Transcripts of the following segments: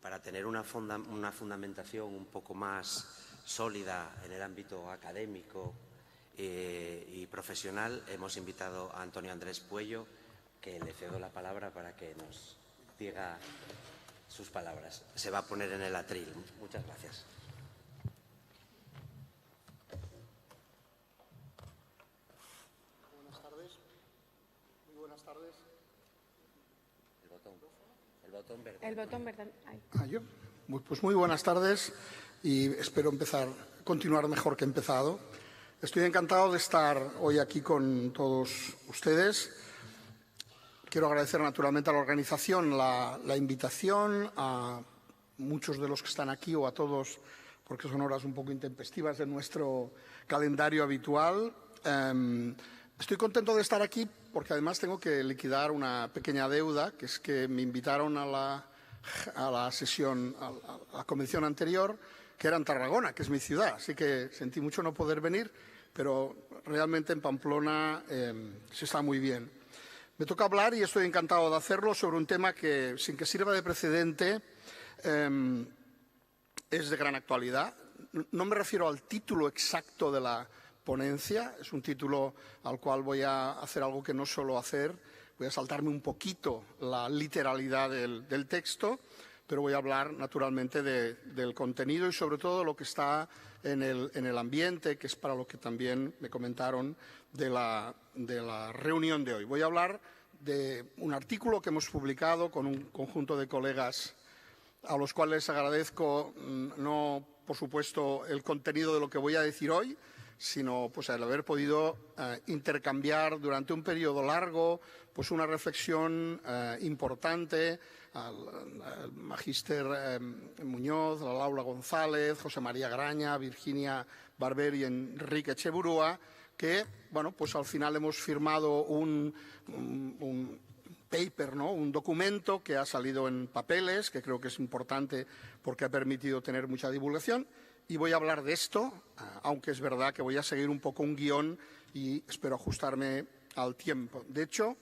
para tener una fundamentación un poco más sólida en el ámbito académico y profesional, hemos invitado a Antonio Andrés Puello, que le cedo la palabra para que nos diga sus palabras. Se va a poner en el atril. Muchas gracias. Buenas tardes. Muy buenas tardes. El botón verde. El botón verde. Ahí. ¿Yo? Pues muy buenas tardes y espero continuar mejor que he empezado. Estoy encantado de estar hoy aquí con todos ustedes. Quiero agradecer naturalmente a la organización la invitación, a muchos de los que están aquí o a todos, porque son horas un poco intempestivas de nuestro calendario habitual. Estoy contento de estar aquí porque además tengo que liquidar una pequeña deuda, que es que me invitaron a la sesión, a la convención anterior, que era en Tarragona, que es mi ciudad. Así que sentí mucho no poder venir, pero realmente en Pamplona se está muy bien. Me toca hablar, y estoy encantado de hacerlo, sobre un tema que, sin que sirva de precedente, es de gran actualidad. No me refiero al título exacto de la ponencia, es un título al cual voy a hacer algo que no suelo hacer, voy a saltarme un poquito la literalidad del texto, pero voy a hablar naturalmente del contenido y sobre todo de lo que está en el ambiente, que es para lo que también me comentaron de la reunión de hoy. Voy a hablar de un artículo que hemos publicado con un conjunto de colegas a los cuales agradezco no, por supuesto, el contenido de lo que voy a decir hoy, sino pues el haber podido intercambiar durante un periodo largo pues una reflexión importante al magíster Muñoz, a Laura González, José María Graña, Virginia Barber y Enrique Echeburúa, que bueno, pues al final hemos firmado un paper, ¿no? Un documento que ha salido en papeles, que creo que es importante porque ha permitido tener mucha divulgación. Y voy a hablar de esto, aunque es verdad que voy a seguir un poco un guión y espero ajustarme al tiempo. De hecho,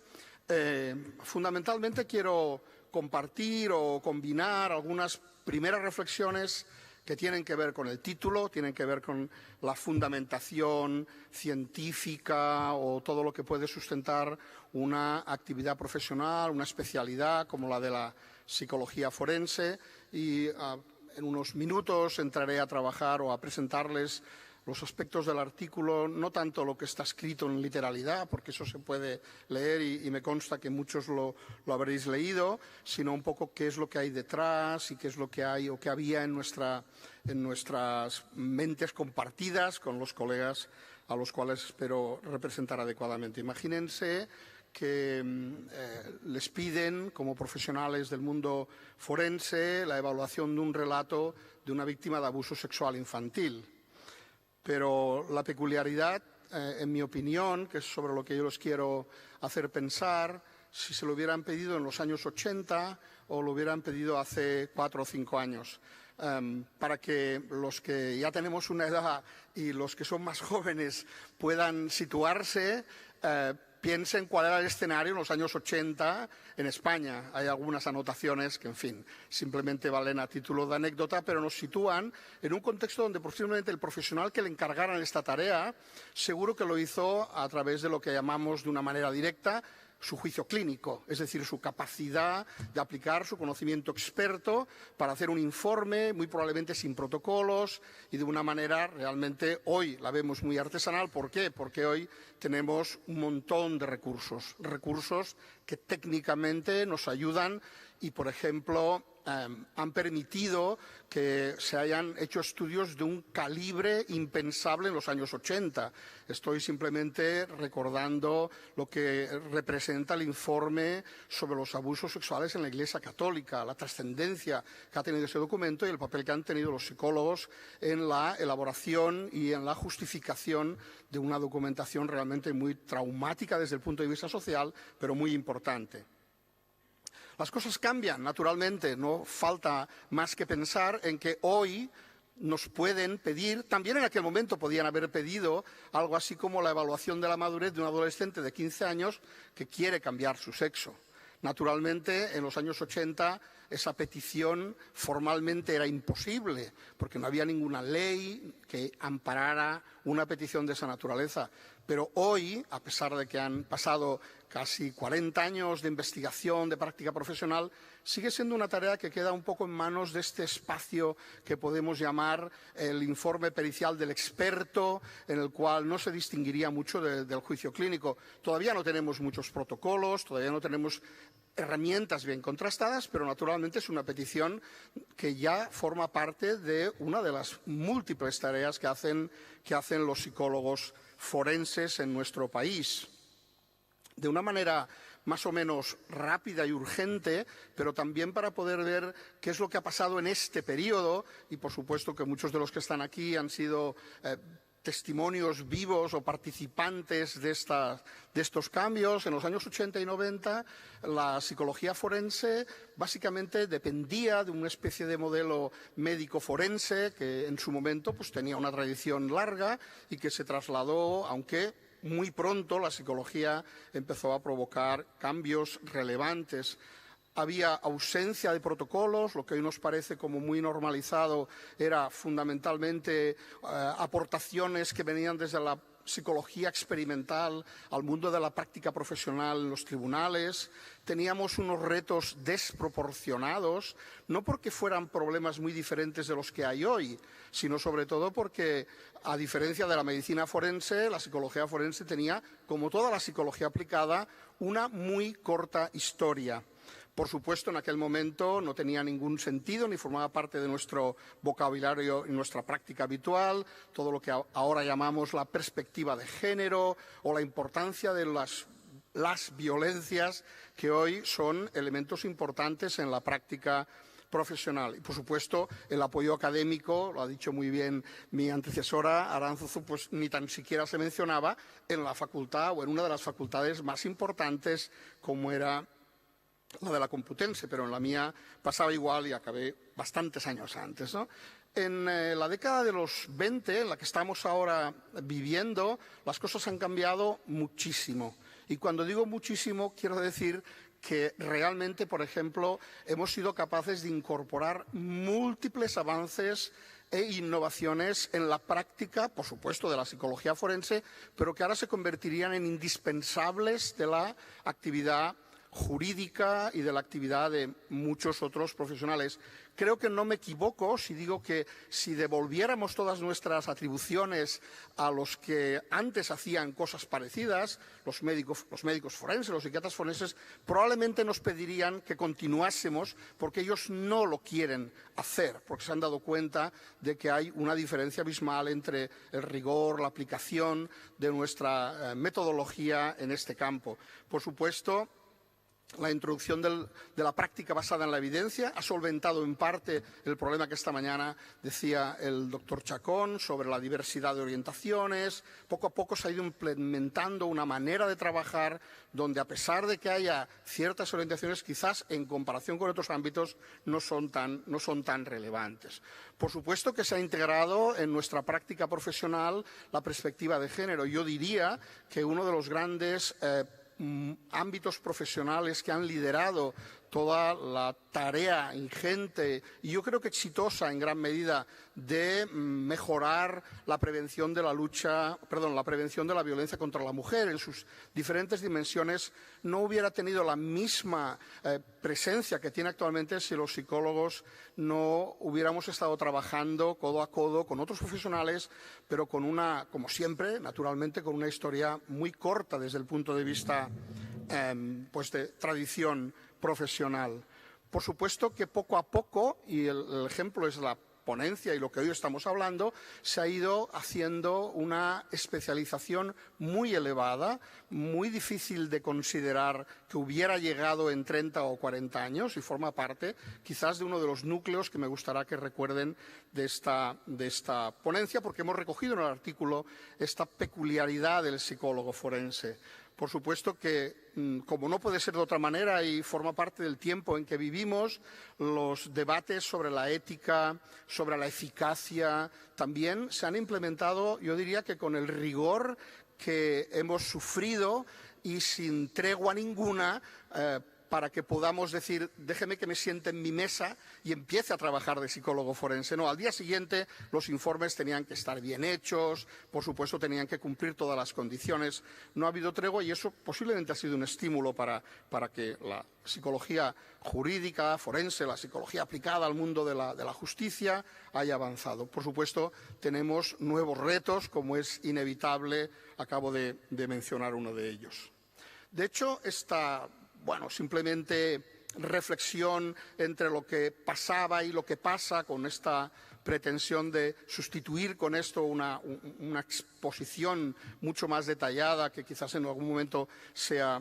fundamentalmente quiero compartir o combinar algunas primeras reflexiones que tienen que ver con el título, tienen que ver con la fundamentación científica o todo lo que puede sustentar una actividad profesional, una especialidad como la de la psicología forense y en unos minutos entraré a trabajar o a presentarles los aspectos del artículo, no tanto lo que está escrito en literalidad, porque eso se puede leer y me consta que muchos lo habréis leído, sino un poco qué es lo que hay detrás y qué es lo que hay o que había en nuestras mentes compartidas con los colegas a los cuales espero representar adecuadamente. Imagínense que les piden, como profesionales del mundo forense, la evaluación de un relato de una víctima de abuso sexual infantil. Pero la peculiaridad, en mi opinión, que es sobre lo que yo les quiero hacer pensar, si se lo hubieran pedido en los años 80 o lo hubieran pedido hace 4 o 5 años. Para que los que ya tenemos una edad y los que son más jóvenes puedan situarse, piensen cuál era el escenario en los años 80 en España. Hay algunas anotaciones que, en fin, simplemente valen a título de anécdota, pero nos sitúan en un contexto donde posiblemente el profesional que le encargaran esta tarea seguro que lo hizo a través de lo que llamamos de una manera directa su juicio clínico, es decir, su capacidad de aplicar su conocimiento experto para hacer un informe, muy probablemente sin protocolos y de una manera realmente hoy la vemos muy artesanal. ¿Por qué? Porque hoy tenemos un montón de recursos que técnicamente nos ayudan y, por ejemplo, han permitido que se hayan hecho estudios de un calibre impensable en los años 80. Estoy simplemente recordando lo que representa el informe sobre los abusos sexuales en la Iglesia Católica, la trascendencia que ha tenido ese documento y el papel que han tenido los psicólogos en la elaboración y en la justificación de una documentación realmente muy traumática desde el punto de vista social, pero muy importante. Las cosas cambian, naturalmente, no falta más que pensar en que hoy nos pueden pedir, también en aquel momento podían haber pedido algo así como la evaluación de la madurez de un adolescente de 15 años que quiere cambiar su sexo. Naturalmente, en los años 80 esa petición formalmente era imposible, porque no había ninguna ley que amparara una petición de esa naturaleza. Pero hoy, a pesar de que han pasado casi 40 años de investigación, de práctica profesional, sigue siendo una tarea que queda un poco en manos de este espacio que podemos llamar el informe pericial del experto, en el cual no se distinguiría mucho del juicio clínico. Todavía no tenemos muchos protocolos, todavía no tenemos herramientas bien contrastadas, pero naturalmente es una petición que ya forma parte de una de las múltiples tareas que hacen los psicólogos forenses en nuestro país. De una manera más o menos rápida y urgente, pero también para poder ver qué es lo que ha pasado en este periodo, y por supuesto que muchos de los que están aquí han sido testimonios vivos o participantes de estos cambios. En los años 80 y 90, la psicología forense básicamente dependía de una especie de modelo médico forense que en su momento pues, tenía una tradición larga y que se trasladó, aunque muy pronto la psicología empezó a provocar cambios relevantes. Había ausencia de protocolos, lo que hoy nos parece como muy normalizado era fundamentalmente aportaciones que venían desde la psicología experimental al mundo de la práctica profesional en los tribunales. Teníamos unos retos desproporcionados, no porque fueran problemas muy diferentes de los que hay hoy, sino sobre todo porque, a diferencia de la medicina forense, la psicología forense tenía, como toda la psicología aplicada, una muy corta historia. Por supuesto, en aquel momento no tenía ningún sentido ni formaba parte de nuestro vocabulario y nuestra práctica habitual, todo lo que ahora llamamos la perspectiva de género o la importancia de las violencias, que hoy son elementos importantes en la práctica profesional. Y, por supuesto, el apoyo académico, lo ha dicho muy bien mi antecesora, Aránzazu, pues ni tan siquiera se mencionaba en la facultad o en una de las facultades más importantes como era la de la Complutense, pero en la mía pasaba igual y acabé bastantes años antes, ¿no? En la década de los 20, en la que estamos ahora viviendo, las cosas han cambiado muchísimo. Y cuando digo muchísimo, quiero decir que realmente, por ejemplo, hemos sido capaces de incorporar múltiples avances e innovaciones en la práctica, por supuesto, de la psicología forense, pero que ahora se convertirían en indispensables de la actividad jurídica y de la actividad de muchos otros profesionales. Creo que no me equivoco si digo que si devolviéramos todas nuestras atribuciones a los que antes hacían cosas parecidas, los médicos forenses, los psiquiatras forenses, probablemente nos pedirían que continuásemos porque ellos no lo quieren hacer, porque se han dado cuenta de que hay una diferencia abismal entre el rigor, la aplicación de nuestra metodología en este campo. Por supuesto, la introducción de la práctica basada en la evidencia ha solventado en parte el problema que esta mañana decía el doctor Chacón sobre la diversidad de orientaciones. Poco a poco se ha ido implementando una manera de trabajar donde, a pesar de que haya ciertas orientaciones, quizás en comparación con otros ámbitos no son tan relevantes. Por supuesto que se ha integrado en nuestra práctica profesional la perspectiva de género. Yo diría que uno de los grandes ámbitos profesionales que han liderado toda la tarea ingente y yo creo que exitosa en gran medida de mejorar la prevención de la prevención de la violencia contra la mujer en sus diferentes dimensiones no hubiera tenido la misma presencia que tiene actualmente si los psicólogos no hubiéramos estado trabajando codo a codo con otros profesionales, pero con una, como siempre, naturalmente, con una historia muy corta desde el punto de vista pues de tradición profesional. Por supuesto que poco a poco, y el ejemplo es la ponencia y lo que hoy estamos hablando, se ha ido haciendo una especialización muy elevada, muy difícil de considerar que hubiera llegado en 30 o 40 años y forma parte quizás de uno de los núcleos que me gustaría que recuerden de esta ponencia, porque hemos recogido en el artículo esta peculiaridad del psicólogo forense. Por supuesto que, como no puede ser de otra manera y forma parte del tiempo en que vivimos, los debates sobre la ética, sobre la eficacia, también se han implementado, yo diría que con el rigor que hemos sufrido y sin tregua ninguna para que podamos decir, déjeme que me siente en mi mesa y empiece a trabajar de psicólogo forense. No, al día siguiente los informes tenían que estar bien hechos, por supuesto tenían que cumplir todas las condiciones. No ha habido tregua y eso posiblemente ha sido un estímulo para que la psicología jurídica, forense, la psicología aplicada al mundo de la justicia haya avanzado. Por supuesto, tenemos nuevos retos, como es inevitable, acabo de mencionar uno de ellos. De hecho, esta, simplemente reflexión entre lo que pasaba y lo que pasa con esta pretensión de sustituir con esto una exposición mucho más detallada que quizás en algún momento sea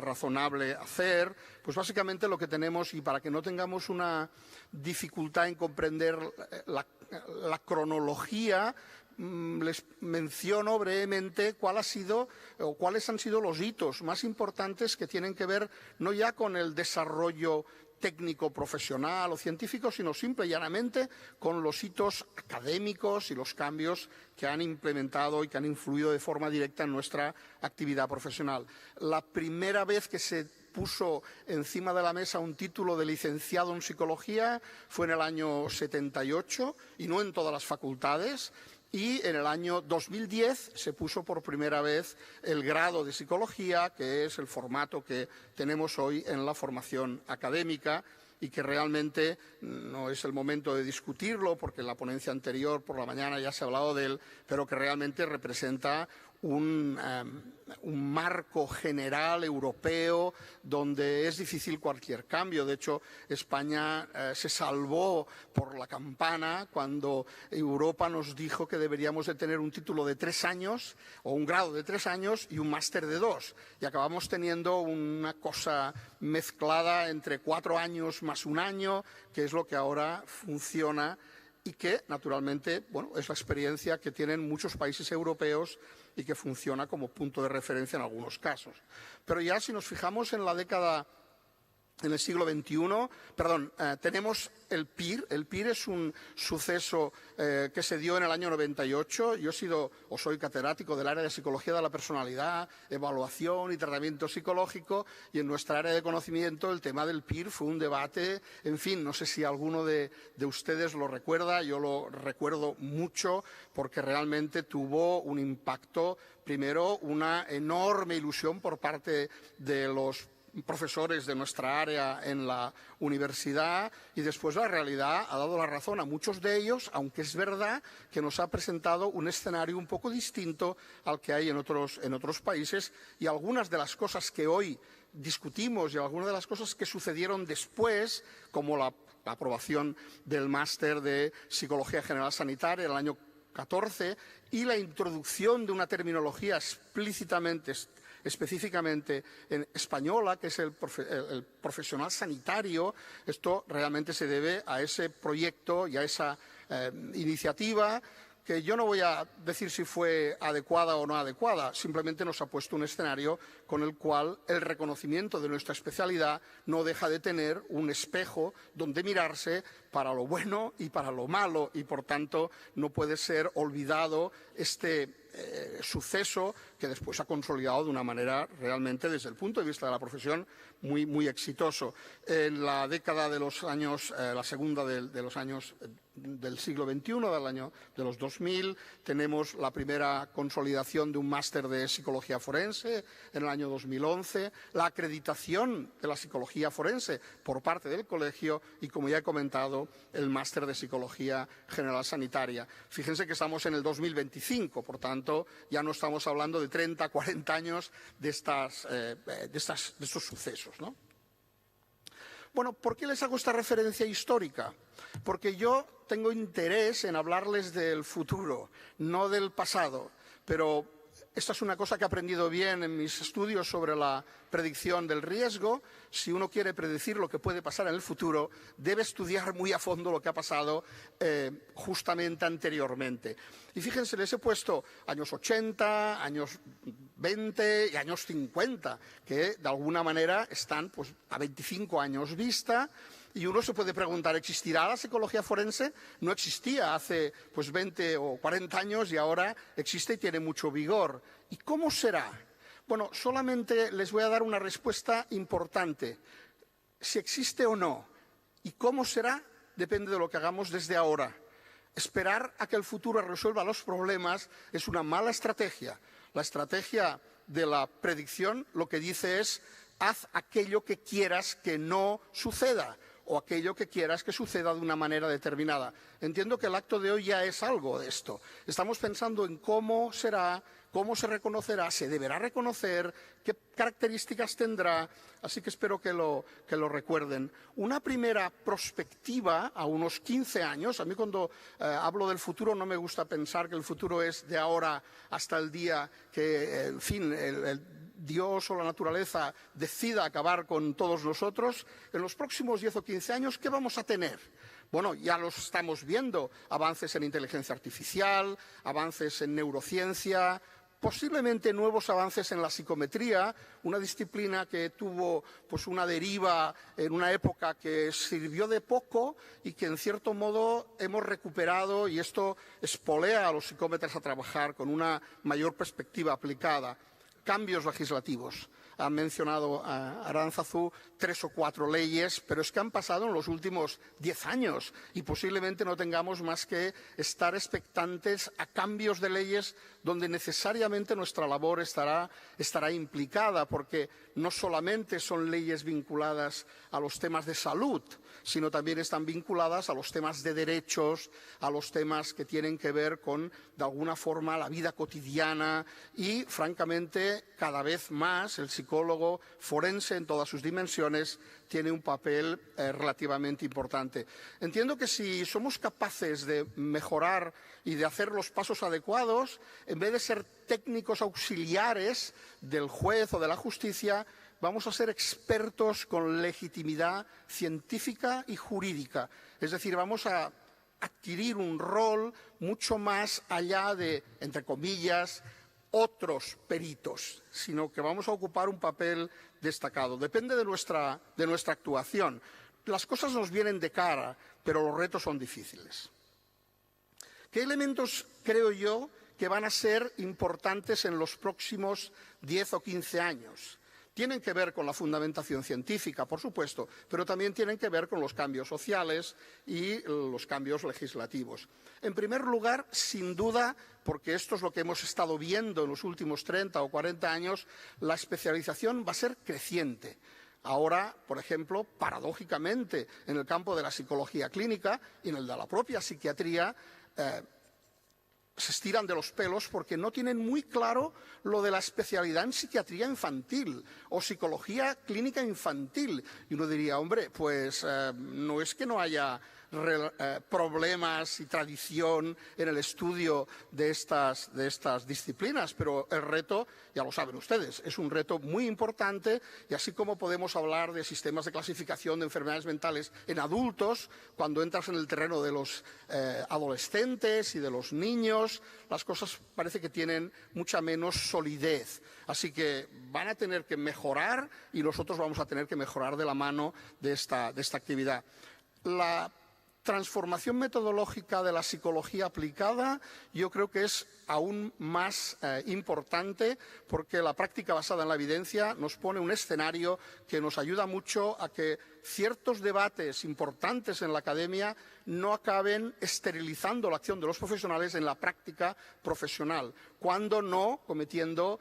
razonable hacer, pues básicamente lo que tenemos, y para que no tengamos una dificultad en comprender la cronología, les menciono brevemente cuáles han sido los hitos más importantes que tienen que ver no ya con el desarrollo técnico, profesional o científico, sino simple y llanamente con los hitos académicos y los cambios que han implementado y que han influido de forma directa en nuestra actividad profesional. La primera vez que se puso encima de la mesa un título de licenciado en psicología fue en el año 78 y no en todas las facultades. Y en el año 2010 se puso por primera vez el grado de psicología, que es el formato que tenemos hoy en la formación académica y que realmente no es el momento de discutirlo porque en la ponencia anterior por la mañana ya se ha hablado de él, pero que realmente representa un marco general europeo donde es difícil cualquier cambio. De hecho, España se salvó por la campana cuando Europa nos dijo que deberíamos de tener un título de 3 años o un grado de 3 años y un máster de 2. Y acabamos teniendo una cosa mezclada entre 4 años más 1 año, que es lo que ahora funciona y que, naturalmente, es la experiencia que tienen muchos países europeos y que funciona como punto de referencia en algunos casos. Pero ya si nos fijamos en el siglo XXI, tenemos el PIR. El PIR es un suceso que se dio en el año 98. Yo soy catedrático del área de psicología de la personalidad, evaluación y tratamiento psicológico, y en nuestra área de conocimiento el tema del PIR fue un debate, en fin, no sé si alguno de ustedes lo recuerda, yo lo recuerdo mucho porque realmente tuvo un impacto, primero una enorme ilusión por parte de los profesores de nuestra área en la universidad, y después la realidad ha dado la razón a muchos de ellos, aunque es verdad que nos ha presentado un escenario un poco distinto al que hay en otros países, y algunas de las cosas que hoy discutimos y algunas de las cosas que sucedieron después, como la aprobación del máster de Psicología General Sanitaria en el año 14 y la introducción de una terminología específicamente en española, que es el profesional sanitario. Esto realmente se debe a ese proyecto y a esa iniciativa, que yo no voy a decir si fue adecuada o no adecuada, simplemente nos ha puesto un escenario con el cual el reconocimiento de nuestra especialidad no deja de tener un espejo donde mirarse para lo bueno y para lo malo, y por tanto no puede ser olvidado este suceso que después ha consolidado de una manera realmente, desde el punto de vista de la profesión, muy, muy exitoso. En la década de los años, la segunda de los años del siglo XXI, del año de los 2000, tenemos la primera consolidación de un máster de psicología forense en el año 2011, la acreditación de la psicología forense por parte del colegio y, como ya he comentado, el máster de psicología general sanitaria. Fíjense que estamos en el 2025, por tanto, ya no estamos hablando de 30, 40 años de estos sucesos, ¿no? Bueno, ¿por qué les hago esta referencia histórica? Porque yo tengo interés en hablarles del futuro, no del pasado, pero esta es una cosa que he aprendido bien en mis estudios sobre la predicción del riesgo. Si uno quiere predecir lo que puede pasar en el futuro, debe estudiar muy a fondo lo que ha pasado justamente anteriormente. Y fíjense, les he puesto años 80, años 20 y años 50, que de alguna manera están a 25 años vista. Y uno se puede preguntar, ¿existirá la psicología forense? No existía hace 20 o 40 años y ahora existe y tiene mucho vigor. ¿Y cómo será? Bueno, solamente les voy a dar una respuesta importante. si existe o no. Y cómo será depende de lo que hagamos desde ahora. Esperar a que el futuro resuelva los problemas es una mala estrategia. La estrategia de la predicción lo que dice es: haz aquello que quieras que no suceda o aquello que quieras que suceda de una manera determinada. Entiendo que el acto de hoy ya es algo de esto. Estamos pensando en cómo será, cómo se reconocerá, se deberá reconocer, qué características tendrá, así que espero que lo recuerden. Una primera perspectiva a unos 15 años, a mí cuando hablo del futuro no me gusta pensar que el futuro es de ahora hasta el día que, en fin, Dios o la naturaleza decida acabar con todos nosotros. En los próximos 10 o 15 años, ¿qué vamos a tener? Bueno, ya los estamos viendo, avances en inteligencia artificial, avances en neurociencia, posiblemente nuevos avances en la psicometría, una disciplina que tuvo pues una deriva en una época que sirvió de poco y que en cierto modo hemos recuperado, y esto espolea a los psicómetros a trabajar con una mayor perspectiva aplicada. Cambios legislativos. Ha mencionado Aránzazu 3 o 4 leyes, pero es que han pasado en los últimos 10 años y posiblemente no tengamos más que estar expectantes a cambios de leyes donde necesariamente nuestra labor estará implicada, porque no solamente son leyes vinculadas a los temas de salud, sino también están vinculadas a los temas de derechos, a los temas que tienen que ver con, de alguna forma, la vida cotidiana y, francamente, cada vez más el psicólogo forense en todas sus dimensiones tiene un papel relativamente importante. Entiendo que si somos capaces de mejorar y de hacer los pasos adecuados, en vez de ser técnicos auxiliares del juez o de la justicia, vamos a ser expertos con legitimidad científica y jurídica. Es decir, vamos a adquirir un rol mucho más allá de, entre comillas, otros peritos, sino que vamos a ocupar un papel destacado. Depende de nuestra actuación. Las cosas nos vienen de cara, pero los retos son difíciles. ¿Qué elementos creo yo que van a ser importantes en los próximos 10 o 15 años? Tienen que ver con la fundamentación científica, por supuesto, pero también tienen que ver con los cambios sociales y los cambios legislativos. En primer lugar, sin duda, porque esto es lo que hemos estado viendo en los últimos 30 o 40 años, la especialización va a ser creciente. Ahora, por ejemplo, paradójicamente, en el campo de la psicología clínica y en el de la propia psiquiatría, se estiran de los pelos porque no tienen muy claro lo de la especialidad en psiquiatría infantil o psicología clínica infantil. Y uno diría, hombre, pues no es que no haya problemas y tradición en el estudio de estas disciplinas, pero el reto, ya lo saben ustedes, es un reto muy importante, y así como podemos hablar de sistemas de clasificación de enfermedades mentales en adultos, cuando entras en el terreno de los adolescentes y de los niños, las cosas parece que tienen mucha menos solidez. Así que van a tener que mejorar y nosotros vamos a tener que mejorar de la mano de esta actividad. La transformación metodológica de la psicología aplicada yo creo que es aún más importante, porque la práctica basada en la evidencia nos pone un escenario que nos ayuda mucho a que ciertos debates importantes en la academia no acaben esterilizando la acción de los profesionales en la práctica profesional, cuando no cometiendo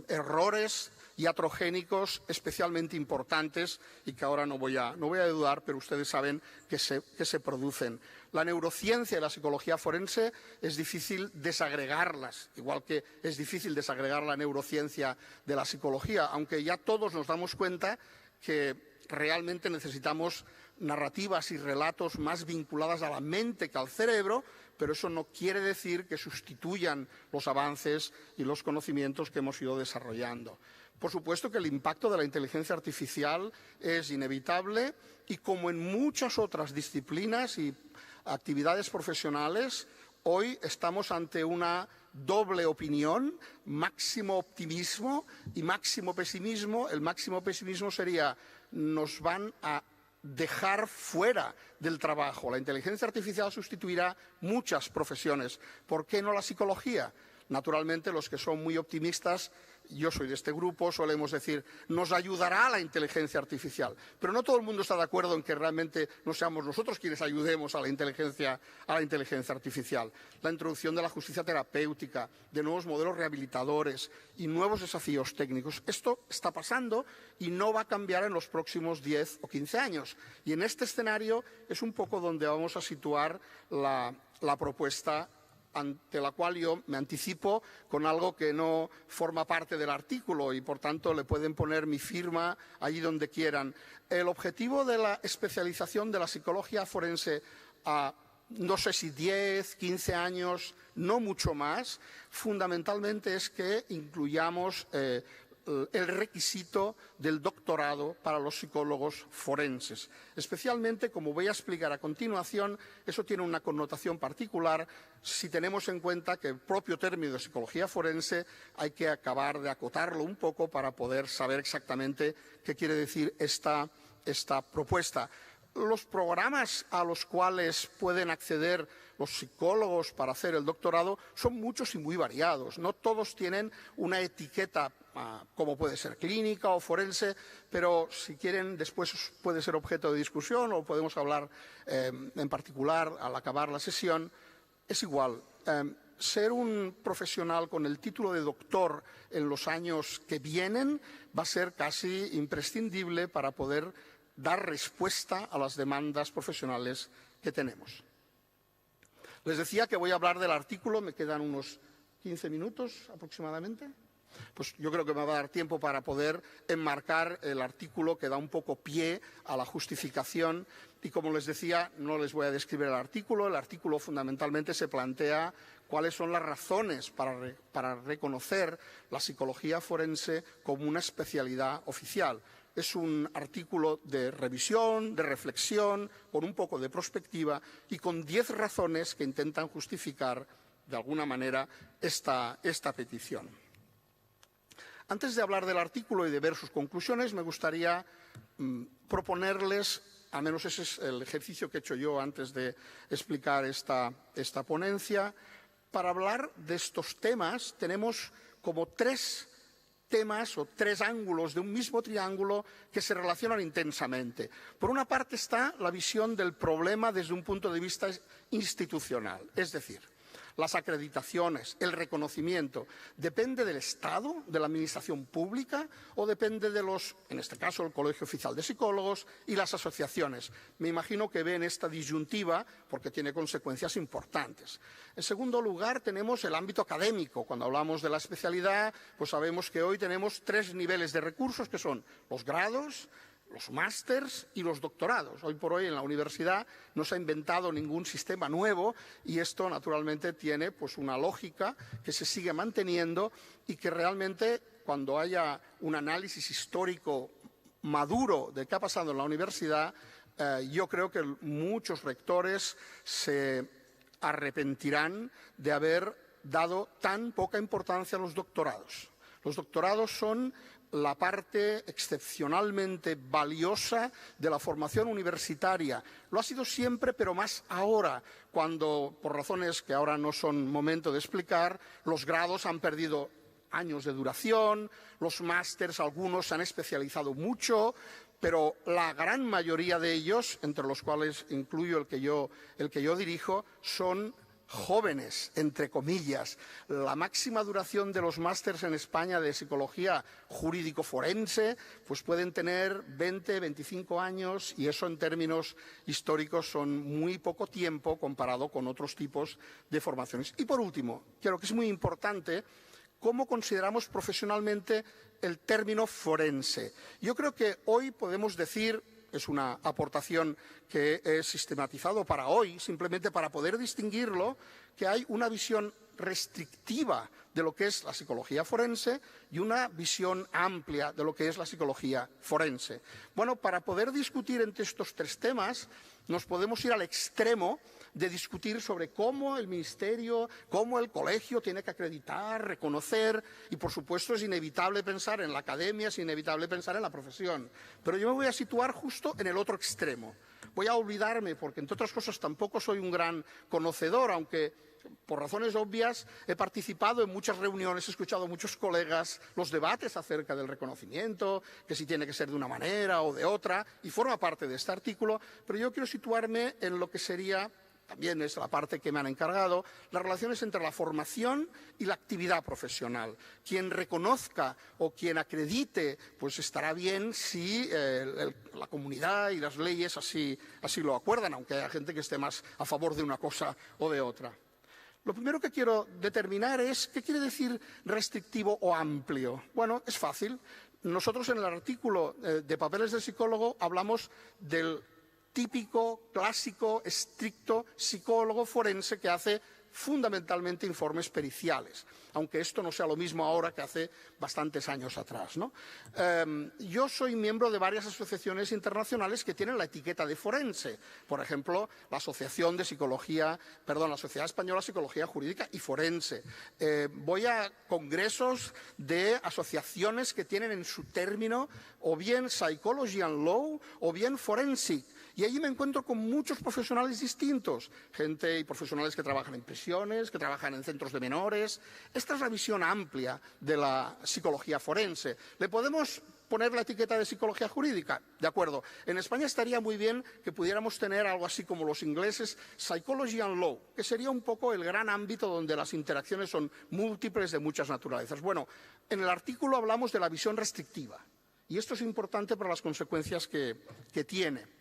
errores iatrogénicos especialmente importantes y que ahora no voy a dudar, pero ustedes saben que se producen. La neurociencia y la psicología forense es difícil desagregarlas, igual que es difícil desagregar la neurociencia de la psicología, aunque ya todos nos damos cuenta que realmente necesitamos narrativas y relatos más vinculadas a la mente que al cerebro, pero eso no quiere decir que sustituyan los avances y los conocimientos que hemos ido desarrollando. Por supuesto que el impacto de la inteligencia artificial es inevitable y, como en muchas otras disciplinas y actividades profesionales, hoy estamos ante una doble opinión, máximo optimismo y máximo pesimismo. El máximo pesimismo sería: nos van a dejar fuera del trabajo. La inteligencia artificial sustituirá muchas profesiones. ¿Por qué no la psicología? Naturalmente, los que son muy optimistas, yo soy de este grupo, solemos decir, nos ayudará la inteligencia artificial. Pero no todo el mundo está de acuerdo en que realmente no seamos nosotros quienes ayudemos a la inteligencia artificial. La introducción de la justicia terapéutica, de nuevos modelos rehabilitadores y nuevos desafíos técnicos. Esto está pasando y no va a cambiar en los próximos 10 o 15 años. Y en este escenario es un poco donde vamos a situar la propuesta, ante la cual yo me anticipo con algo que no forma parte del artículo y, por tanto, le pueden poner mi firma allí donde quieran. El objetivo de la especialización de la psicología forense a, no sé si 10, 15 años, no mucho más, fundamentalmente es que incluyamos el requisito del doctorado para los psicólogos forenses. Especialmente, como voy a explicar a continuación, eso tiene una connotación particular si tenemos en cuenta que el propio término de psicología forense hay que acabar de acotarlo un poco para poder saber exactamente qué quiere decir esta propuesta. Los programas a los cuales pueden acceder los psicólogos para hacer el doctorado son muchos y muy variados. No todos tienen una etiqueta como puede ser clínica o forense, pero si quieren después puede ser objeto de discusión o podemos hablar en particular al acabar la sesión. Es igual. Ser un profesional con el título de doctor en los años que vienen va a ser casi imprescindible para poder dar respuesta a las demandas profesionales que tenemos. Les decía que voy a hablar del artículo, me quedan unos 15 minutos aproximadamente. Pues yo creo que me va a dar tiempo para poder enmarcar el artículo que da un poco pie a la justificación y, como les decía, no les voy a describir el artículo fundamentalmente se plantea cuáles son las razones para reconocer la psicología forense como una especialidad oficial. Es un artículo de revisión, de reflexión, con un poco de prospectiva y con 10 razones que intentan justificar de alguna manera esta petición. Antes de hablar del artículo y de ver sus conclusiones, me gustaría proponerles, al menos ese es el ejercicio que he hecho yo antes de explicar esta ponencia, para hablar de estos temas tenemos como 3 temas o 3 ángulos de un mismo triángulo que se relacionan intensamente. Por una parte está la visión del problema desde un punto de vista institucional, es decir, las acreditaciones, el reconocimiento, ¿depende del Estado, de la Administración Pública o depende de en este caso, el Colegio Oficial de Psicólogos y las asociaciones? Me imagino que ven esta disyuntiva porque tiene consecuencias importantes. En segundo lugar, tenemos el ámbito académico. Cuando hablamos de la especialidad, pues sabemos que hoy tenemos 3 niveles de recursos que son los grados, los másters y los doctorados. Hoy por hoy en la universidad no se ha inventado ningún sistema nuevo y esto naturalmente tiene pues una lógica que se sigue manteniendo y que realmente cuando haya un análisis histórico maduro de qué ha pasado en la universidad, yo creo que muchos rectores se arrepentirán de haber dado tan poca importancia a los doctorados. Los doctorados son la parte excepcionalmente valiosa de la formación universitaria. Lo ha sido siempre, pero más ahora, cuando, por razones que ahora no son momento de explicar, los grados han perdido años de duración, los másters, algunos se han especializado mucho, pero la gran mayoría de ellos, entre los cuales incluyo el que yo dirijo, son jóvenes, entre comillas. La máxima duración de los másters en España de psicología jurídico-forense pues pueden tener 20, 25 años y eso en términos históricos son muy poco tiempo comparado con otros tipos de formaciones. Y por último, creo que es muy importante cómo consideramos profesionalmente el término forense. Yo creo que hoy podemos decir, es una aportación que he sistematizado para hoy, simplemente para poder distinguirlo, que hay una visión restrictiva de lo que es la psicología forense y una visión amplia de lo que es la psicología forense. Bueno, para poder discutir entre estos 3 temas, nos podemos ir al extremo de discutir sobre cómo el Ministerio, cómo el colegio tiene que acreditar, reconocer, y por supuesto es inevitable pensar en la academia, es inevitable pensar en la profesión. Pero yo me voy a situar justo en el otro extremo. Voy a olvidarme, porque entre otras cosas tampoco soy un gran conocedor, aunque por razones obvias he participado en muchas reuniones, he escuchado a muchos colegas los debates acerca del reconocimiento, que si tiene que ser de una manera o de otra, y forma parte de este artículo, pero yo quiero situarme en lo que sería, también es la parte que me han encargado, las relaciones entre la formación y la actividad profesional. Quien reconozca o quien acredite, pues estará bien si la comunidad y las leyes así lo acuerdan, aunque haya gente que esté más a favor de una cosa o de otra. Lo primero que quiero determinar es qué quiere decir restrictivo o amplio. Bueno, es fácil. Nosotros en el artículo de Papeles del psicólogo hablamos del típico, clásico, estricto psicólogo forense que hace fundamentalmente informes periciales, aunque esto no sea lo mismo ahora que hace bastantes años atrás, ¿no? Yo soy miembro de varias asociaciones internacionales que tienen la etiqueta de forense, por ejemplo, la Sociedad Española de Psicología Jurídica y Forense. Voy a congresos de asociaciones que tienen en su término o bien Psychology and Law o bien Forensic. Y allí me encuentro con muchos profesionales distintos, gente y profesionales que trabajan en prisiones, que trabajan en centros de menores. Esta es la visión amplia de la psicología forense. ¿Le podemos poner la etiqueta de psicología jurídica? De acuerdo. En España estaría muy bien que pudiéramos tener algo así como los ingleses, Psychology and Law, que sería un poco el gran ámbito donde las interacciones son múltiples de muchas naturalezas. Bueno, en el artículo hablamos de la visión restrictiva, y esto es importante para las consecuencias que tiene.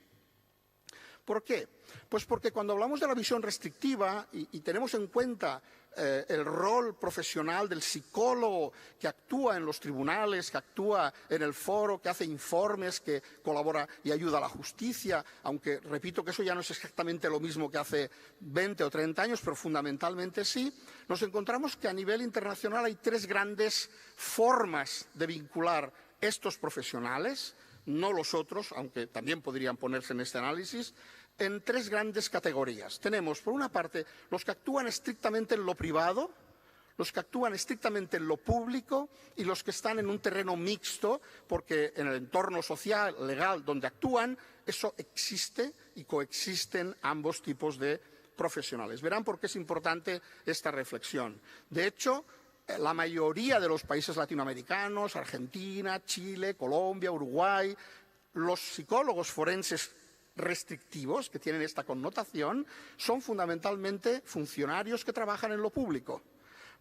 ¿Por qué? Pues porque cuando hablamos de la visión restrictiva y tenemos en cuenta el rol profesional del psicólogo que actúa en los tribunales, que actúa en el foro, que hace informes, que colabora y ayuda a la justicia, aunque repito que eso ya no es exactamente lo mismo que hace 20 o 30 años, pero fundamentalmente sí, nos encontramos que a nivel internacional hay tres grandes formas de vincular estos profesionales, no los otros, aunque también podrían ponerse en este análisis, en tres grandes categorías. Tenemos, por una parte, los que actúan estrictamente en lo privado, los que actúan estrictamente en lo público y los que están en un terreno mixto, porque en el entorno social, legal, donde actúan, eso existe y coexisten ambos tipos de profesionales. Verán por qué es importante esta reflexión. De hecho, la mayoría de los países latinoamericanos, Argentina, Chile, Colombia, Uruguay, los psicólogos forenses restrictivos, que tienen esta connotación, son fundamentalmente funcionarios que trabajan en lo público.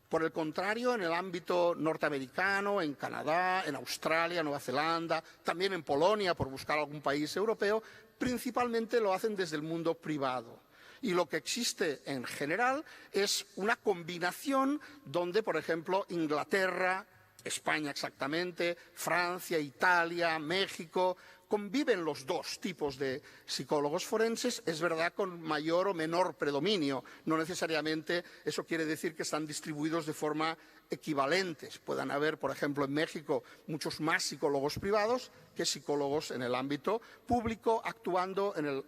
Por el contrario, en el ámbito norteamericano, en Canadá, en Australia, Nueva Zelanda, también en Polonia, por buscar algún país europeo, principalmente lo hacen desde el mundo privado. Y lo que existe en general es una combinación donde, por ejemplo, Inglaterra, España exactamente, Francia, Italia, México, conviven los dos tipos de psicólogos forenses, es verdad con mayor o menor predominio. No necesariamente eso quiere decir que están distribuidos de forma equivalente. Puedan haber, por ejemplo, en México muchos más psicólogos privados que psicólogos en el ámbito público, actuando en el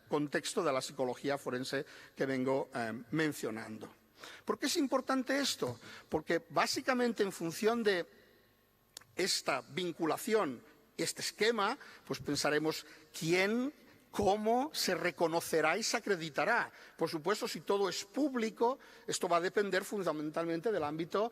contexto de la psicología forense que vengo mencionando. ¿Por qué es importante esto? Porque básicamente en función de esta vinculación, este esquema, pues pensaremos quién, cómo se reconocerá y se acreditará. Por supuesto, si todo es público, esto va a depender fundamentalmente del ámbito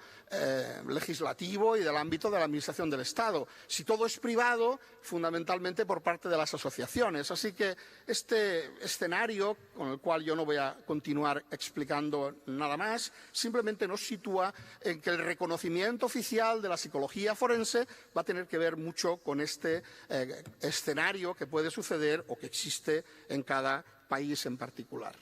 legislativo y del ámbito de la administración del Estado. Si todo es privado, fundamentalmente por parte de las asociaciones. Así que este escenario, con el cual yo no voy a continuar explicando nada más, simplemente nos sitúa en que el reconocimiento oficial de la psicología forense va a tener que ver mucho con este escenario que puede suceder o que existe en cada país en particular.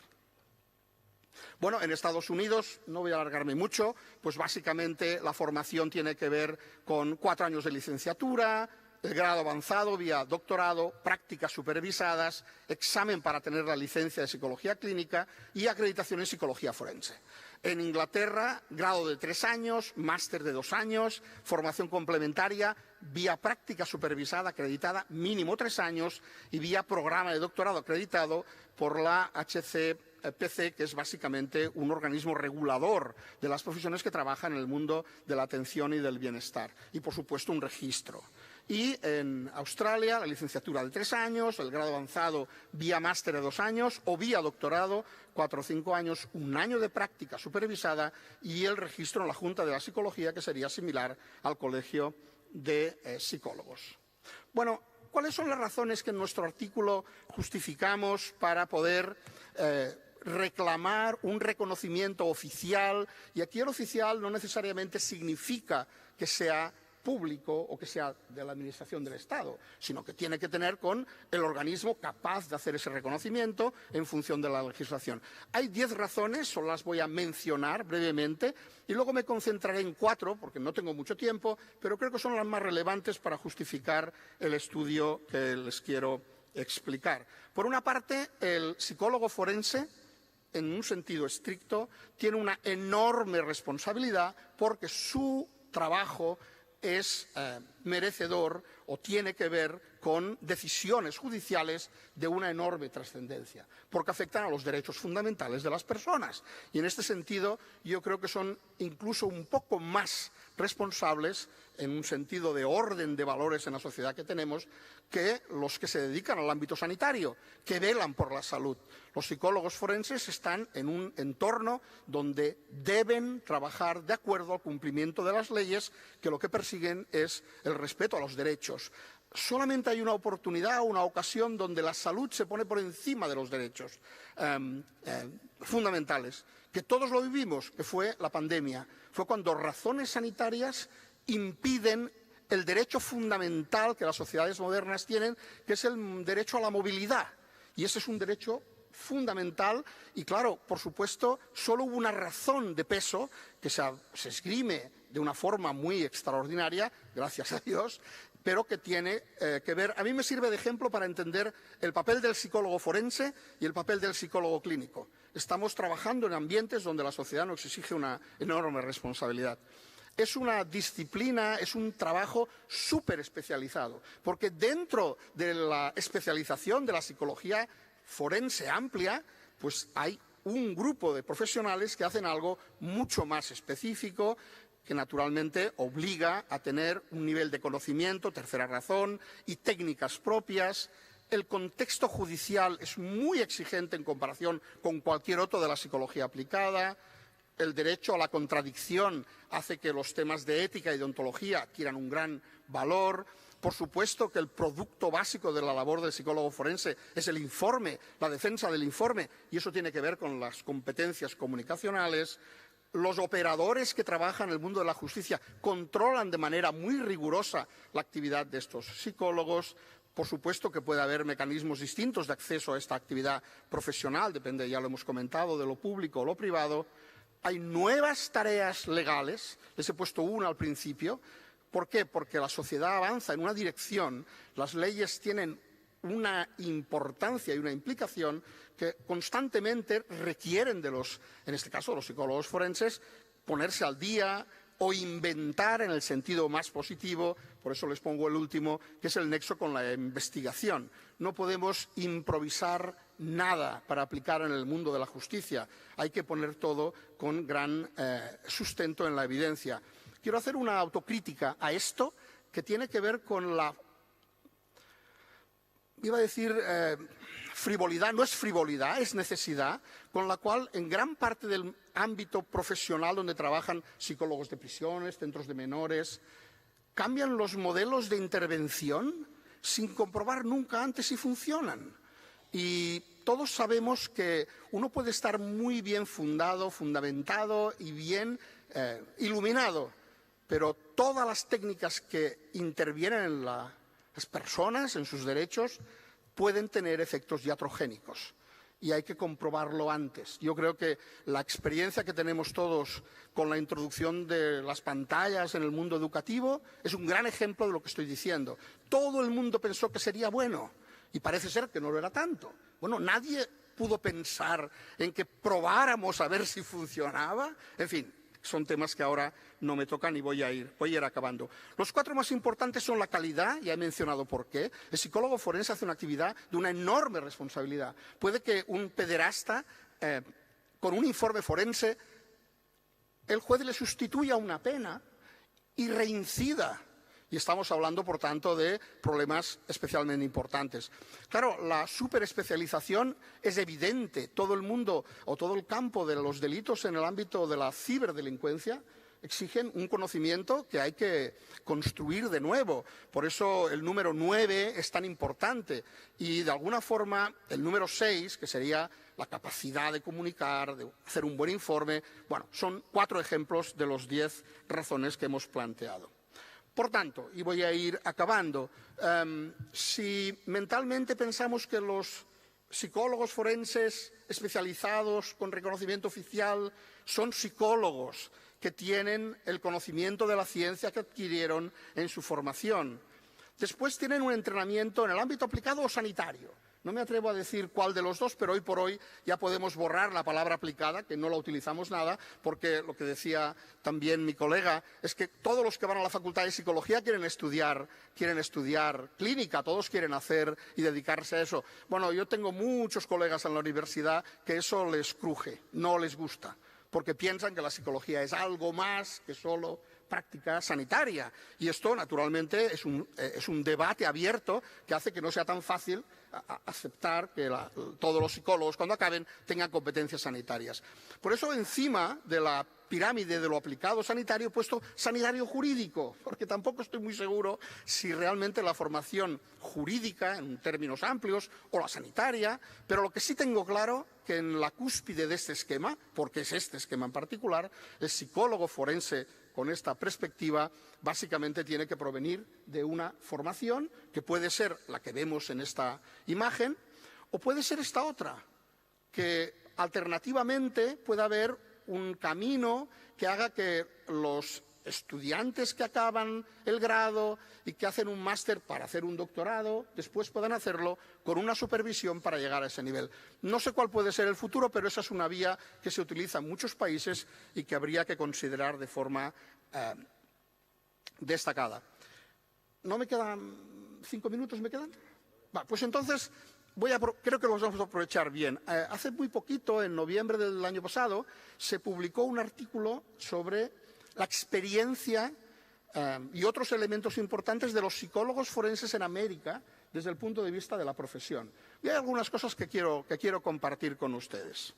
Bueno, en Estados Unidos, no voy a alargarme mucho, pues básicamente la formación tiene que ver con 4 años de licenciatura, el grado avanzado vía doctorado, prácticas supervisadas, examen para tener la licencia de psicología clínica y acreditación en psicología forense. En Inglaterra, grado de 3 años, máster de 2 años, formación complementaria, vía práctica supervisada acreditada, mínimo 3 años, y vía programa de doctorado acreditado por la HCPC, que es básicamente un organismo regulador de las profesiones que trabajan en el mundo de la atención y del bienestar. Y, por supuesto, un registro. Y en Australia, la licenciatura de 3 años, el grado avanzado vía máster de 2 años o vía doctorado, 4 o 5 años, 1 año de práctica supervisada y el registro en la Junta de la Psicología, que sería similar al Colegio de Psicólogos. Bueno, ¿cuáles son las razones que en nuestro artículo justificamos para poder reclamar un reconocimiento oficial? Y aquí el oficial no necesariamente significa que sea público o que sea de la Administración del Estado, sino que tiene que tener con el organismo capaz de hacer ese reconocimiento en función de la legislación. Hay 10 razones, solo las voy a mencionar brevemente y luego me concentraré en 4, porque no tengo mucho tiempo, pero creo que son las más relevantes para justificar el estudio que les quiero explicar. Por una parte, el psicólogo forense, en un sentido estricto, tiene una enorme responsabilidad porque su trabajo es merecedor o tiene que ver con decisiones judiciales de una enorme trascendencia, porque afectan a los derechos fundamentales de las personas. Y en este sentido, yo creo que son incluso un poco más responsables, en un sentido de orden de valores en la sociedad que tenemos, que los que se dedican al ámbito sanitario, que velan por la salud. Los psicólogos forenses están en un entorno donde deben trabajar de acuerdo al cumplimiento de las leyes, que lo que persiguen es el respeto a los derechos. Solamente hay una oportunidad, una ocasión donde la salud se pone por encima de los derechos fundamentales, que todos lo vivimos, que fue la pandemia. Fue cuando razones sanitarias impiden el derecho fundamental que las sociedades modernas tienen, que es el derecho a la movilidad. Y ese es un derecho fundamental y, claro, por supuesto, solo hubo una razón de peso que se esgrime de una forma muy extraordinaria, gracias a Dios, pero que tiene que ver, a mí me sirve de ejemplo para entender el papel del psicólogo forense y el papel del psicólogo clínico. Estamos trabajando en ambientes donde la sociedad nos exige una enorme responsabilidad. Es una disciplina, es un trabajo súper especializado, porque dentro de la especialización de la psicología forense amplia, pues hay un grupo de profesionales que hacen algo mucho más específico, que naturalmente obliga a tener un nivel de conocimiento, tercera razón, y técnicas propias. El contexto judicial es muy exigente en comparación con cualquier otro de la psicología aplicada. El derecho a la contradicción hace que los temas de ética y de ontología adquieran un gran valor. Por supuesto que el producto básico de la labor del psicólogo forense es el informe, la defensa del informe, y eso tiene que ver con las competencias comunicacionales. Los operadores que trabajan en el mundo de la justicia controlan de manera muy rigurosa la actividad de estos psicólogos. Por supuesto que puede haber mecanismos distintos de acceso a esta actividad profesional, depende, ya lo hemos comentado, de lo público o lo privado. Hay nuevas tareas legales, les he puesto una al principio. ¿Por qué? Porque la sociedad avanza en una dirección, las leyes tienen una importancia y una implicación que constantemente requieren de los, en este caso, los psicólogos forenses, ponerse al día o inventar en el sentido más positivo. Por eso les pongo el último, que es el nexo con la investigación. No podemos improvisar nada para aplicar en el mundo de la justicia. Hay que poner todo con gran sustento en la evidencia. Quiero hacer una autocrítica a esto que tiene que ver con la, iba a decir, frivolidad, no es frivolidad, es necesidad, con la cual en gran parte del ámbito profesional donde trabajan psicólogos de prisiones, centros de menores, cambian los modelos de intervención sin comprobar nunca antes si funcionan. Y todos sabemos que uno puede estar muy bien fundado, fundamentado y bien iluminado, pero todas las técnicas que intervienen en las personas, en sus derechos, pueden tener efectos iatrogénicos y hay que comprobarlo antes. Yo creo que la experiencia que tenemos todos con la introducción de las pantallas en el mundo educativo es un gran ejemplo de lo que estoy diciendo. Todo el mundo pensó que sería bueno y parece ser que no lo era tanto. Bueno, nadie pudo pensar en que probáramos a ver si funcionaba. En fin, son temas que ahora no me tocan y voy a ir acabando. Los 4 más importantes son la calidad, ya he mencionado por qué. El psicólogo forense hace una actividad de una enorme responsabilidad. Puede que un pederasta, con un informe forense, el juez le sustituya una pena y reincida. y estamos hablando, por tanto, de problemas especialmente importantes. Claro, la superespecialización es evidente. Todo el mundo o todo el campo de los delitos en el ámbito de la ciberdelincuencia exigen un conocimiento que hay que construir de nuevo. Por eso el número 9 es tan importante. Y, de alguna forma, el número 6, que sería la capacidad de comunicar, de hacer un buen informe, bueno, son 4 ejemplos de los 10 razones que hemos planteado. Por tanto, y voy a ir acabando, si mentalmente pensamos que los psicólogos forenses especializados con reconocimiento oficial son psicólogos que tienen el conocimiento de la ciencia que adquirieron en su formación. Después tienen un entrenamiento en el ámbito aplicado o sanitario. No me atrevo a decir cuál de los dos, pero hoy por hoy ya podemos borrar la palabra aplicada, que no la utilizamos nada, porque lo que decía también mi colega es que todos los que van a la Facultad de Psicología quieren estudiar clínica, todos quieren hacer y dedicarse a eso. Bueno, yo tengo muchos colegas en la universidad que eso les cruje, no les gusta, porque piensan que la psicología es algo más que solo práctica sanitaria. Y esto, naturalmente, es un debate abierto que hace que no sea tan fácil aceptar que todos los psicólogos, cuando acaben, tengan competencias sanitarias. Por eso, encima de la pirámide de lo aplicado sanitario, he puesto sanitario jurídico, porque tampoco estoy muy seguro si realmente la formación jurídica, en términos amplios, o la sanitaria, pero lo que sí tengo claro que en la cúspide de este esquema, porque es este esquema en particular, el psicólogo forense con esta perspectiva básicamente tiene que provenir de una formación que puede ser la que vemos en esta imagen o puede ser esta otra, que alternativamente pueda haber un camino que haga que los estudiantes que acaban el grado y que hacen un máster para hacer un doctorado, después puedan hacerlo con una supervisión para llegar a ese nivel. No sé cuál puede ser el futuro, pero esa es una vía que se utiliza en muchos países y que habría que considerar de forma destacada. ¿No me quedan 5 minutos? ¿Me quedan? Pues entonces creo que los vamos a aprovechar bien. Hace muy poquito, en noviembre del año pasado, se publicó un artículo sobre la experiencia y otros elementos importantes de los psicólogos forenses en América desde el punto de vista de la profesión. Y hay algunas cosas que quiero compartir con ustedes.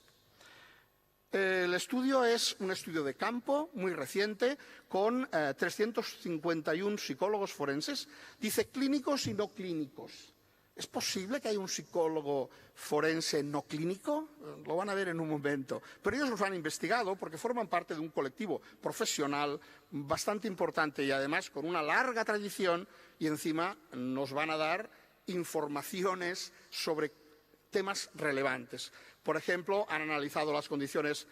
El estudio es un estudio de campo muy reciente con 351 psicólogos forenses, dice clínicos y no clínicos. ¿Es posible que haya un psicólogo forense no clínico? Lo van a ver en un momento. Pero ellos los han investigado porque forman parte de un colectivo profesional bastante importante y además con una larga tradición y encima nos van a dar informaciones sobre temas relevantes. Por ejemplo, han analizado las condiciones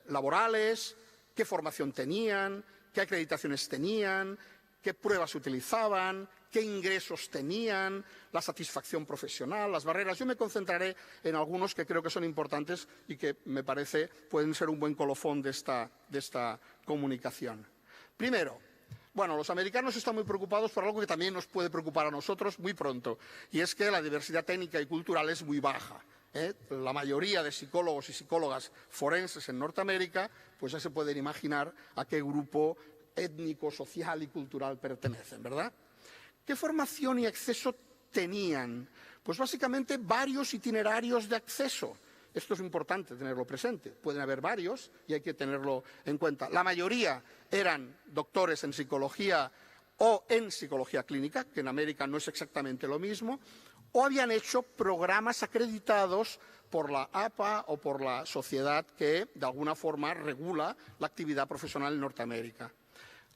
laborales, qué formación tenían, qué acreditaciones tenían, qué pruebas utilizaban, qué ingresos tenían, la satisfacción profesional, las barreras. Yo me concentraré en algunos que creo que son importantes y que me parece pueden ser un buen colofón de esta comunicación. Primero, bueno, los americanos están muy preocupados por algo que también nos puede preocupar a nosotros muy pronto, y es que la diversidad técnica y cultural es muy baja. La mayoría de psicólogos y psicólogas forenses en Norteamérica, pues ya se pueden imaginar a qué grupo étnico, social y cultural pertenecen, ¿verdad? ¿Qué formación y acceso tenían? Pues básicamente varios itinerarios de acceso. Esto es importante tenerlo presente. Pueden haber varios y hay que tenerlo en cuenta. La mayoría eran doctores en psicología o en psicología clínica, que en América no es exactamente lo mismo, o habían hecho programas acreditados por la APA o por la sociedad que de alguna forma regula la actividad profesional en Norteamérica.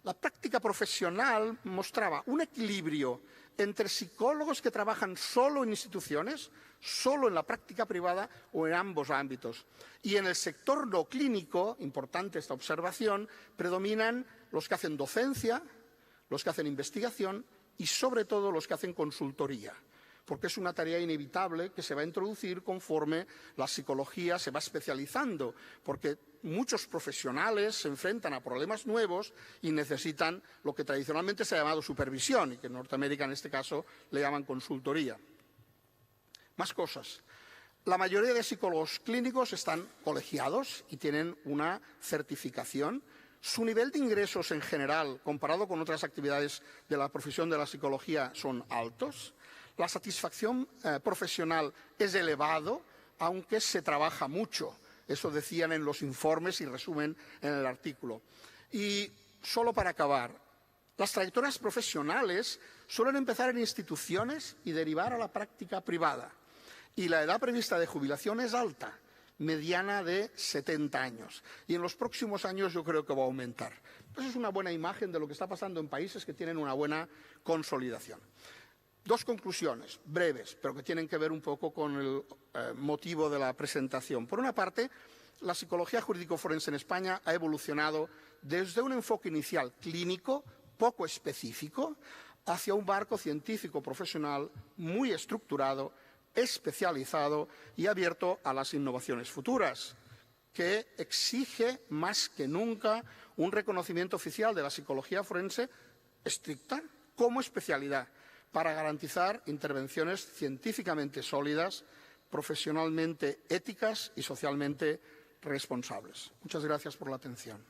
La práctica profesional mostraba un equilibrio entre psicólogos que trabajan solo en instituciones, solo en la práctica privada o en ambos ámbitos. Y en el sector no clínico, importante esta observación, predominan los que hacen docencia, los que hacen investigación y sobre todo los que hacen consultoría, porque es una tarea inevitable que se va a introducir conforme la psicología se va especializando, porque muchos profesionales se enfrentan a problemas nuevos y necesitan lo que tradicionalmente se ha llamado supervisión y que en Norteamérica en este caso le llaman consultoría. Más cosas. La mayoría de psicólogos clínicos están colegiados y tienen una certificación. Su nivel de ingresos en general, comparado con otras actividades de la profesión de la psicología, son altos. La satisfacción profesional es elevado, aunque se trabaja mucho. Eso decían en los informes y resumen en el artículo. Y solo para acabar, las trayectorias profesionales suelen empezar en instituciones y derivar a la práctica privada. Y la edad prevista de jubilación es alta, mediana de 70 años. Y en los próximos años yo creo que va a aumentar. Esa es una buena imagen de lo que está pasando en países que tienen una buena consolidación. Dos conclusiones breves, pero que tienen que ver un poco con el motivo de la presentación. Por una parte, la psicología jurídico-forense en España ha evolucionado desde un enfoque inicial clínico, poco específico, hacia un marco científico profesional muy estructurado, especializado y abierto a las innovaciones futuras, que exige más que nunca un reconocimiento oficial de la psicología forense estricta como especialidad para garantizar intervenciones científicamente sólidas, profesionalmente éticas y socialmente responsables. Muchas gracias por la atención.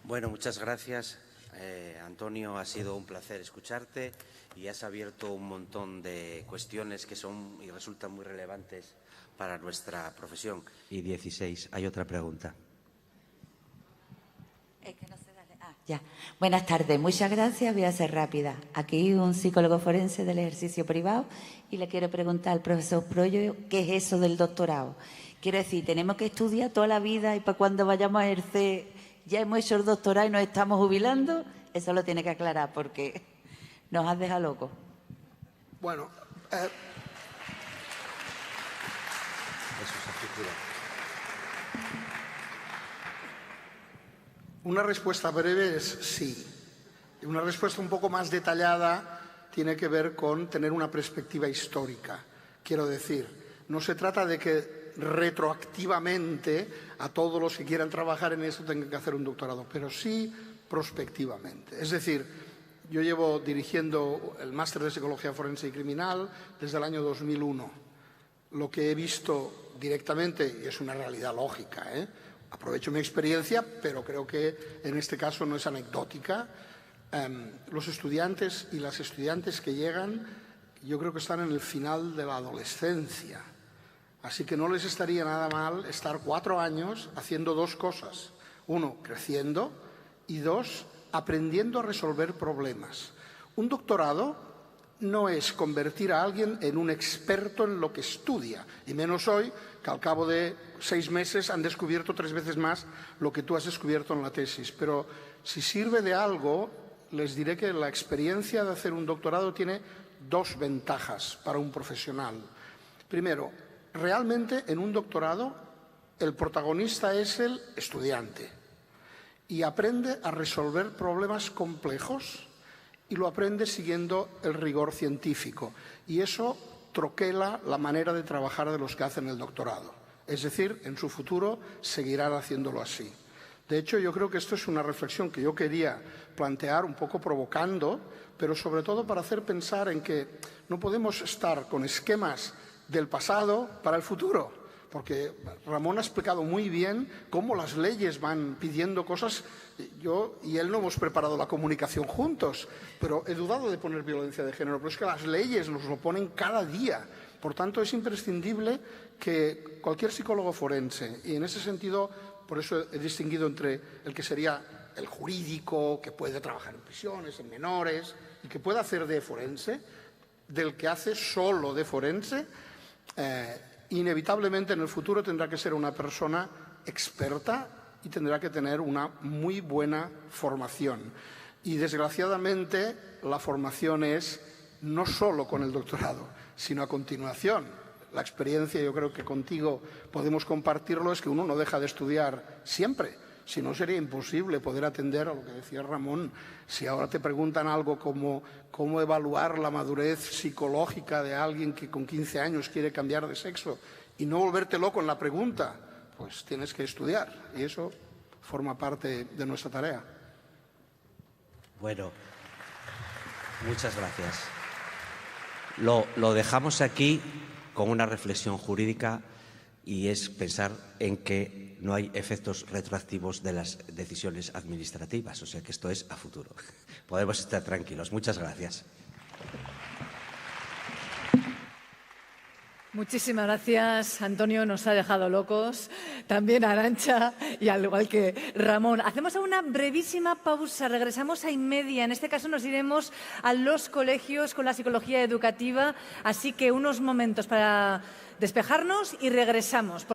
Bueno, muchas gracias, Antonio. Ha sido un placer escucharte y has abierto un montón de cuestiones que son y resultan muy relevantes para nuestra profesión. Y 16, hay otra pregunta. Es que no sé darle. Ya. Buenas tardes, muchas gracias. Voy a ser rápida. Aquí un psicólogo forense del ejercicio privado y le quiero preguntar al profesor Pueyo qué es eso del doctorado. Quiero decir, tenemos que estudiar toda la vida y para cuando vayamos a ejercer ya hemos hecho el doctorado y nos estamos jubilando. Eso lo tiene que aclarar porque nos has dejado locos. Bueno, una respuesta breve es sí. Una respuesta un poco más detallada tiene que ver con tener una perspectiva histórica. Quiero decir, no se trata de que retroactivamente a todos los que quieran trabajar en eso tengan que hacer un doctorado, pero sí prospectivamente. Es decir, yo llevo dirigiendo el máster de Psicología Forense y Criminal desde el año 2001. Lo que he visto directamente, y es una realidad lógica, aprovecho mi experiencia, pero creo que en este caso no es anecdótica. Los estudiantes y las estudiantes que llegan, yo creo que están en el final de la adolescencia. Así que no les estaría nada mal estar 4 años haciendo dos cosas. Uno, creciendo, y dos, aprendiendo a resolver problemas. Un doctorado no es convertir a alguien en un experto en lo que estudia, y menos hoy, que al cabo de 6 meses han descubierto 3 veces más lo que tú has descubierto en la tesis. Pero si sirve de algo, les diré que la experiencia de hacer un doctorado tiene 2 ventajas para un profesional. Primero, realmente en un doctorado el protagonista es el estudiante y aprende a resolver problemas complejos y lo aprende siguiendo el rigor científico. Y eso troquela la manera de trabajar de los que hacen el doctorado. Es decir, en su futuro seguirán haciéndolo así. De hecho, yo creo que esto es una reflexión que yo quería plantear un poco provocando, pero sobre todo para hacer pensar en que no podemos estar con esquemas del pasado para el futuro, porque Ramón ha explicado muy bien cómo las leyes van pidiendo cosas. Yo y él no hemos preparado la comunicación juntos, pero he dudado de poner violencia de género, pero es que las leyes nos lo ponen cada día. Por tanto, es imprescindible que cualquier psicólogo forense, y en ese sentido, por eso he distinguido entre el que sería el jurídico, que puede trabajar en prisiones, en menores, y que puede hacer de forense, del que hace solo de forense, inevitablemente en el futuro tendrá que ser una persona experta y tendrá que tener una muy buena formación. Y desgraciadamente la formación es no solo con el doctorado, sino a continuación. La experiencia, yo creo que contigo podemos compartirlo, es que uno no deja de estudiar siempre. Si no, sería imposible poder atender a lo que decía Ramón. Si ahora te preguntan algo como cómo evaluar la madurez psicológica de alguien que con 15 años quiere cambiar de sexo y no volverte loco en la pregunta, pues tienes que estudiar. Y eso forma parte de nuestra tarea. Bueno, muchas gracias. Lo dejamos aquí con una reflexión jurídica y es pensar en que no hay efectos retroactivos de las decisiones administrativas, o sea que esto es a futuro. Podemos estar tranquilos. Muchas gracias. Muchísimas gracias, Antonio, nos ha dejado locos, también Arantxa y al igual que Ramón. Hacemos una brevísima pausa, regresamos a 1:30, en este caso nos iremos a los colegios con la psicología educativa, así que unos momentos para despejarnos y regresamos.